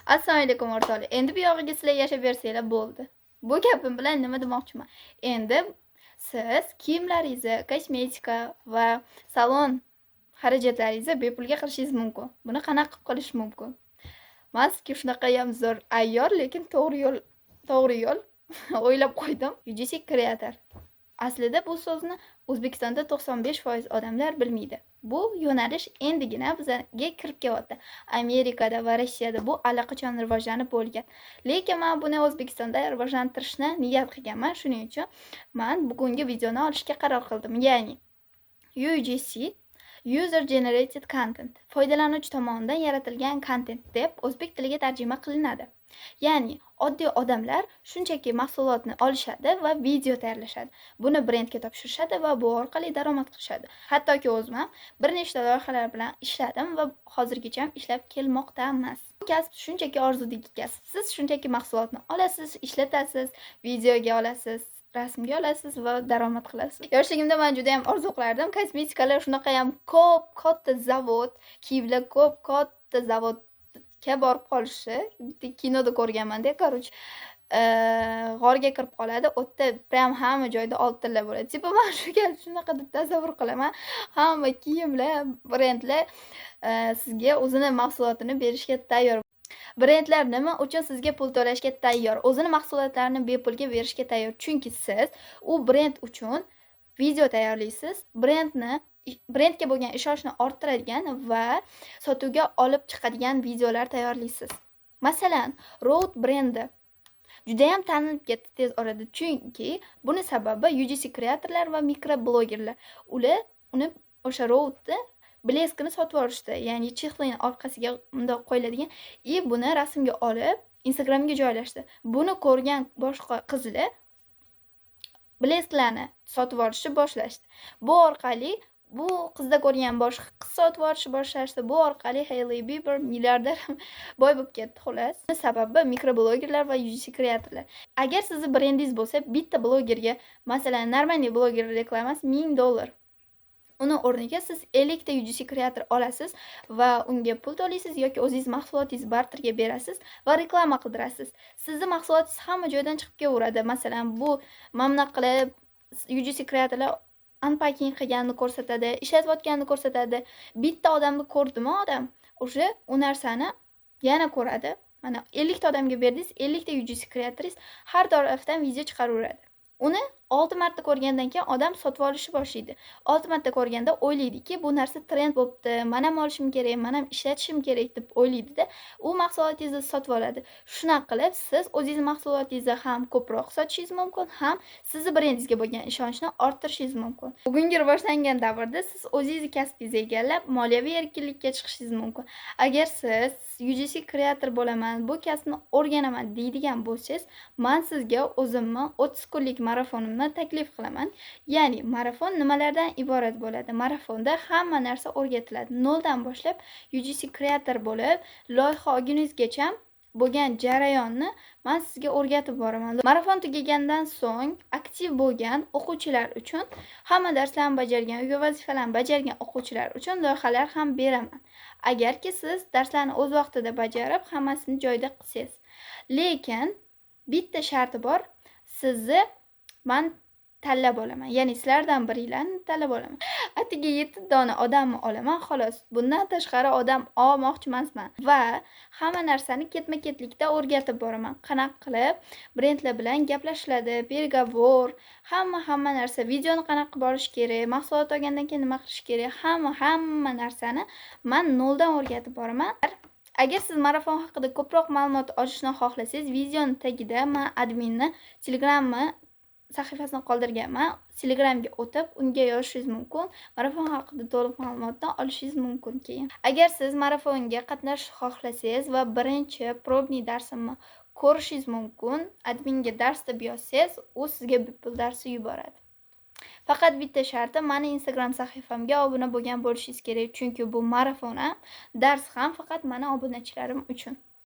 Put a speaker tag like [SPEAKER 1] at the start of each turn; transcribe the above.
[SPEAKER 1] Assalomu alaykum o'rtoqlar. Endi bu yog'iga sizlar yashab bersanglar bo'ldi. Bu gapim bilan nima demoqchiman? Endi siz kiyimlaringizni, kosmetika va salon xarajatlaringizni bepulga qilishingiz mumkin. Buni qanaqa qilib qilish mumkin? Men sizga shunaqayam zo'r ayyor, lekin to'g'ri yo'l o'ylab qo'ydim. UGC Creator. Aslida bu so'zni O'zbekistonda 95% odamlar bilmaydi. Bu yo'nalish endigina bizga kirib kelyapti. Amerikada va Rossiyada bu allaqachon rivojlanib bo'lgan. Lekin men buni O'zbekistonda rivojlantirishni niyat qilganman. Shuning uchun men bugungi videoni olishga qaror qildim. Ya'ni UGC User Generated Content, foydalanuvchi tomonidan yaratilgan content deb o'zbek tiliga tarjima qilinadi. Ya'ni oddiy odamlar shunchaki mahsulotni olishadi va video tayyorlashadi. Buni brendga topshirishadi va bu orqali daromad qilishadi. Hattoki o'zim ham bir nechta loyihalar bilan ishladim va hozirgacha ham ishlab kelmoqdamiz. Bu kasb shunchaki orzudagi kasb. Siz shunchaki mahsulotni olasiz, ishlatasiz, videoga olasiz, rasmga olasiz va daromad qilasiz. Yoshligimda men juda ham orzu qilardim. Kosmetikalar shunaqa ham ko'p, katta zavod, kiyimlar ko'p, katta zavodga borib qolishi, kinoda ko'rganman-da, короче, g'orga kirib qoladi. O'tda prям hamma joyda oltinlar bo'ladi. Tipa men shunaqa deb tasavvur qilaman. Hamma kiyimlar, brendlar sizga o'zini mahsulotini berishga tayyor. Brendlar nima uchun sizga pul to'lashga tayyor? O'zini mahsulotlarini bepulga berishga tayyor. Chunki siz u brend uchun video tayyorlaysiz. Brendga bo'lgan ishonchni orttiradigan va sotuvga olib chiqadigan videolar tayyorlaysiz. Masalan, Road brendi juda ham tanilib ketdi tez orada. Chunki buni sababi UGC kreatorlar va mikroblogerlar. Uni o'sha Roadni bleskini sotib olishdi. Ya'ni chexlining orqasiga bundoq qo'yiladigan buni rasmga olib Instagramga joylashdi. Buni ko'rgan boshqa qizlar blesklarni sotib olishni boshlashdi. Bu orqali bu qizda ko'rgan boshqa qiz sotib olishni boshlashdi. Bu orqali Hailey Bieber milliarder boy bo'lib ketdi xolos. Sababi mikroblogerlar va UGC kreatorlar. Agar sizning brendingiz bo'lsa, bitta blogerga, masalan, Narmaniya bloger reklamasi $1000. Uni o'rniga siz 50 ta UGC kreator olasiz va unga pul to'laysiz yoki o'zingiz mahsulotingizni barterga berasiz va reklama qildirasiz. Sizning mahsulotingiz hamma joydan chiqib kelaveradi. Masalan, bu mamna qilib UGC kreatorlar unpacking qilganini ko'rsatadi, ishlatayotganini ko'rsatadi. Bitta odamni ko'rdimi odam, o'sha u narsani yana ko'radi. Mana 50 ta odamga berdingiz, 50 ta UGC kreatoringiz har tarafdan video chiqaraveradi. Uni 6 marta ko'rgandan keyin odam sotib olishni boshlaydi. 6 marta ko'rganda o'ylaydiki, bu narsa trend bo'libdi, men ham olishim kerak, men ham ishlatishim kerak deb o'ylaydi-da, u mahsulotingizni sotib oladi. Shunaqa qilib siz o'zingiz mahsulotingizni ham ko'proq sotishingiz mumkin, ham sizning brendingizga bo'lgan ishonchni orttirishingiz mumkin. Bugungi rivojlangan davrda siz o'zingizni kasbingizni egallab, moliyaviy erkinlikka chiqishingiz mumkin. Agar siz UGC kreator bo'laman, bu kasbni o'rganaman deydigan bo'lsangiz, men sizga o'zimni 30 kunlik marafonimni taklif qilaman. Ya'ni marafon nimalardan iborat bo'ladi? Marafonda hamma narsa o'rgatiladi. Noldan boshlab UGC kreator bo'lib, loyiha olgunizgacha bo'lgan jarayonni men sizga o'rgatib boraman. Marafon tugagandan so'ng aktiv bo'lgan o'quvchilar uchun, hamma darslarni bajargan, uy vazifalarni bajargan o'quvchilar uchun loyihalar ham beraman. Agarki siz darslarni o'z vaqtida bajarib, hammasini joyida qilsangiz. Lekin bitta sharti bor. Sizni men tanlab olaman. Ya'ni sizlardan biringlarni tanlab olaman. Atiga 7 dona odamni olaman, xolos. Bundan tashqari odam olmoqchi emasman va hamma narsani ketma-ketlikda o'rgatib boraman. Qanaqa qilib brendlar bilan gaplashiladi, pergovor, hamma narsa, videoni qanaqa qilib olish kerak, mahsulot olgandan keyin nima qilish kerak, hamma narsani men noldan o'rgatib boraman. Agar siz marafon haqida ko'proq ma'lumot olishni xohlasangiz, videoning tagida men adminni Telegramni sahifasini qoldirganman. Telegramga o'tib, unga yozishingiz mumkin. Marafon haqida to'liq ma'lumotni olishingiz mumkin keyin. Agar siz marafonga qatnashishni xohlasangiz va birinchi probniy darsimni ko'rishingiz mumkin, adminga dars deb yozsangiz, u sizga bepul darsni yuboradi. Faqat bitta sharti, meni Instagram sahifamga obuna bo'lgan bo'lishingiz kerak, chunki bu marafon ham, dars ham faqat meni obunachilarim uchun.